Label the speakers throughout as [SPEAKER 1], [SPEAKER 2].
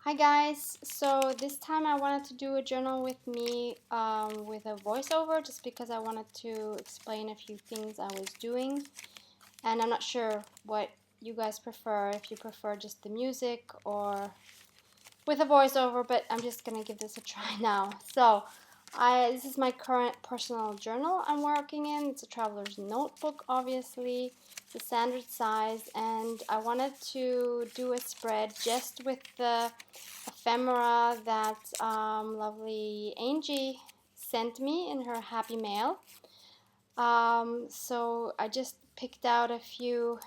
[SPEAKER 1] Hi guys, so this time I wanted to do a journal with me with a voiceover just because I wanted to explain a few things I was doing, and I'm not sure what you guys prefer, if you prefer just the music or with a voiceover, but I'm just gonna give this a try now. So this is my current personal journal I'm working in. It's a traveler's notebook, obviously. It's a standard size, and I wanted to do a spread just with the ephemera that lovely Angie sent me in her happy mail. So I just picked out a few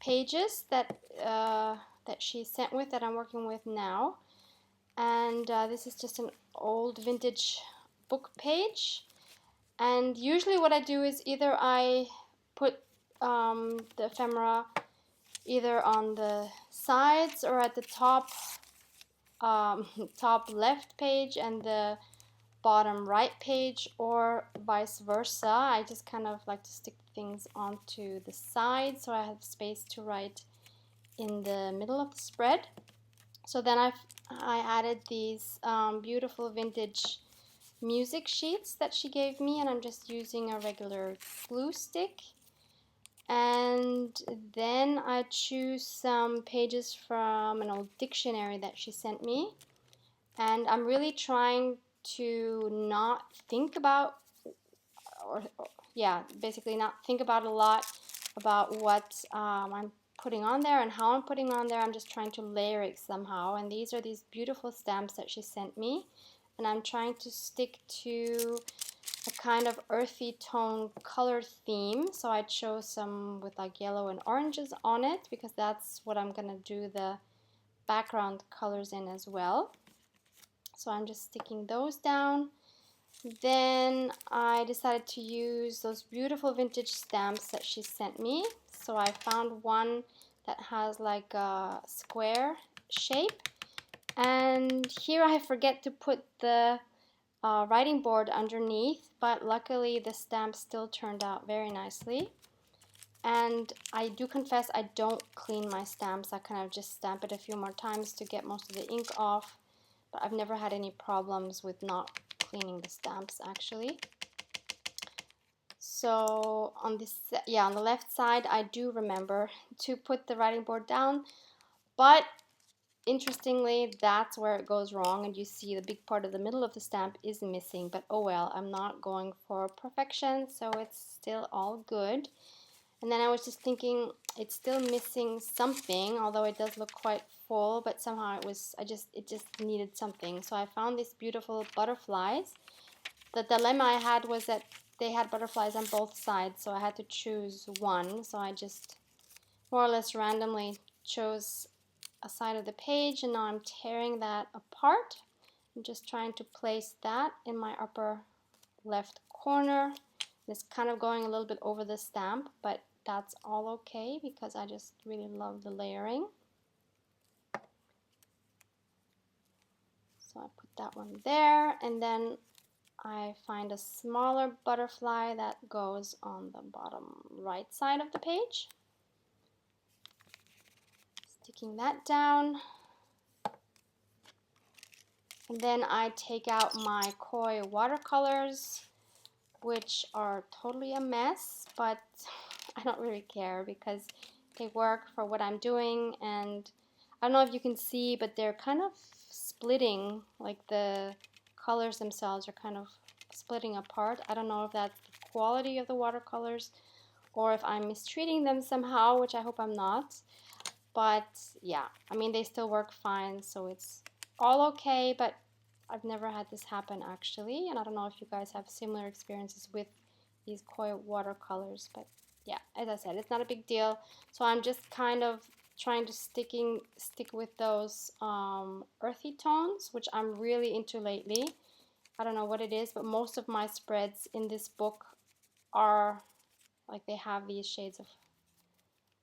[SPEAKER 1] pages that she sent with that I'm working with now, and this is just an old vintage book page. And usually what I do is either I put the ephemera either on the sides or at the top top left page and the bottom right page, or vice versa. I just kind of like to stick things onto the side so I have space to write in the middle of the spread. So then I added these beautiful vintage music sheets that she gave me, and I'm just using a regular glue stick. And then I choose some pages from an old dictionary that she sent me, and I'm really trying to not think about, or yeah, basically not think about a lot about what I'm putting on there and how I'm putting on there. I'm just trying to layer it somehow, and these are these beautiful stamps that she sent me, and I'm trying to stick to a kind of earthy tone color theme. So I chose some with like yellow and oranges on it because that's what I'm gonna do the background colors in as well. So I'm just sticking those down. Then I decided to use those beautiful vintage stamps that she sent me. So I found one that has like a square shape, and here I forget to put the writing board underneath, but luckily the stamp still turned out very nicely. And I do confess I don't clean my stamps. I kind of just stamp it a few more times to get most of the ink off, but I've never had any problems with not cleaning the stamps actually. So on this, yeah, on the left side I do remember to put the writing board down, but interestingly that's where it goes wrong, and you see the big part of the middle of the stamp is missing, but oh well, I'm not going for perfection, so it's still all good. And then I was just thinking it's still missing something, although it does look quite full, but somehow it just needed something. So I found these beautiful butterflies. The dilemma I had was that they had butterflies on both sides, so I had to choose one. So I just more or less randomly chose a side of the page, and now I'm tearing that apart. I'm just trying to place that in my upper left corner. It's kind of going a little bit over the stamp, but that's all okay because I just really love the layering. So I put that one there, and then I find a smaller butterfly that goes on the bottom right side of the page. Sticking that down. And then I take out my Koi watercolors, which are totally a mess, but I don't really care because they work for what I'm doing. And I don't know if you can see, but they're kind of splitting, like the colors themselves are kind of splitting apart. I don't know if that's the quality of the watercolors or if I'm mistreating them somehow, which I hope I'm not. But yeah, I mean, they still work fine, so it's all okay, but I've never had this happen actually, and I don't know if you guys have similar experiences with these Koi watercolors, but yeah, as I said, it's not a big deal. So I'm just kind of trying to stick with those earthy tones, which I'm really into lately. I don't know what it is, but most of my spreads in this book are like they have these shades of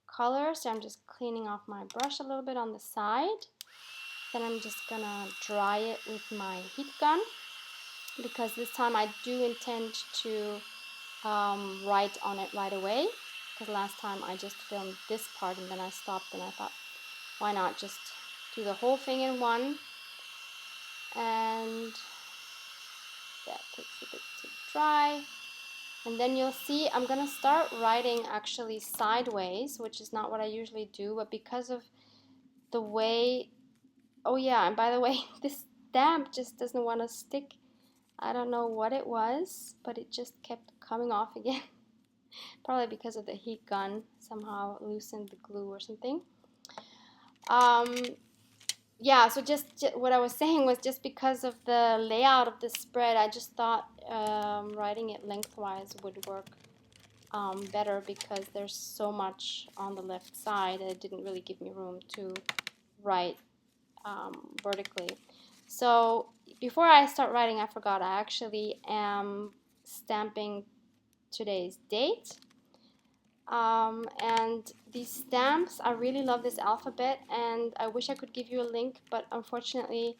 [SPEAKER 1] color. So I'm just cleaning off my brush a little bit on the side. Then I'm just gonna dry it with my heat gun, because this time I do intend to write on it right away, because last time I just filmed this part and then I stopped and I thought, why not just do the whole thing in one, and that takes a bit to dry. And then you'll see I'm gonna start writing actually sideways, which is not what I usually do, but because of the way, oh yeah, and by the way, this stamp just doesn't want to stick. I don't know what it was, but it just kept coming off again. Probably because of the heat gun somehow loosened the glue or something. Yeah, so just what I was saying was just because of the layout of the spread, I just thought writing it lengthwise would work better because there's so much on the left side and it didn't really give me room to write vertically. So before I start writing, I forgot I actually am stamping today's date. And these stamps, I really love this alphabet, and I wish I could give you a link, but unfortunately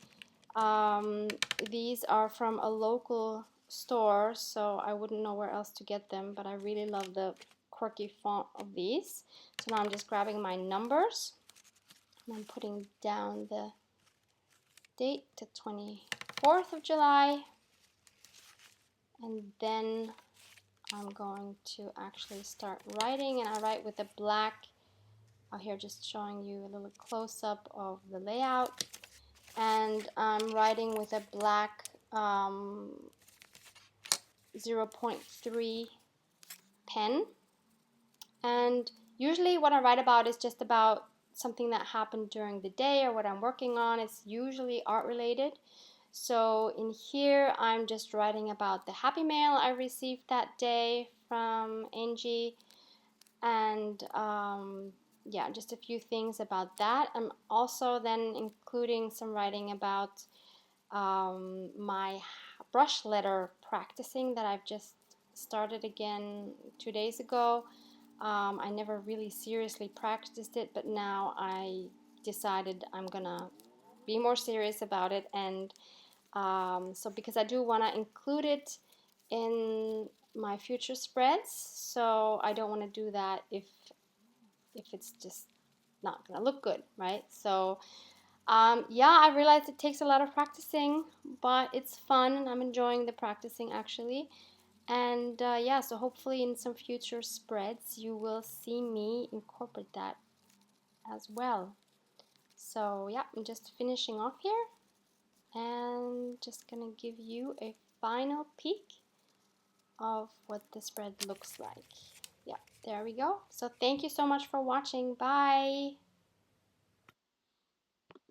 [SPEAKER 1] these are from a local store, so I wouldn't know where else to get them, but I really love the quirky font of these. So now I'm just grabbing my numbers and I'm putting down the date to 24th of July, and then I'm going to actually start writing, and I write with a black, here just showing you a little close-up of the layout, and I'm writing with a black 0.3 pen, and usually what I write about is just about something that happened during the day or what I'm working on. It's usually art related. So in here I'm just writing about the happy mail I received that day from Angie, and yeah, just a few things about that. I'm also then including some writing about my brush letter practicing that I've just started again 2 days ago. I never really seriously practiced it, but now I decided I'm gonna be more serious about it, and so because I do want to include it in my future spreads, so I don't want to do that if it's just not gonna look good, right? So yeah, I realized it takes a lot of practicing, but it's fun and I'm enjoying the practicing actually. And yeah, so hopefully in some future spreads you will see me incorporate that as well. So yeah, I'm just finishing off here and just gonna give you a final peek of what the spread looks like. Yeah, there we go. So thank you so much for watching. Bye.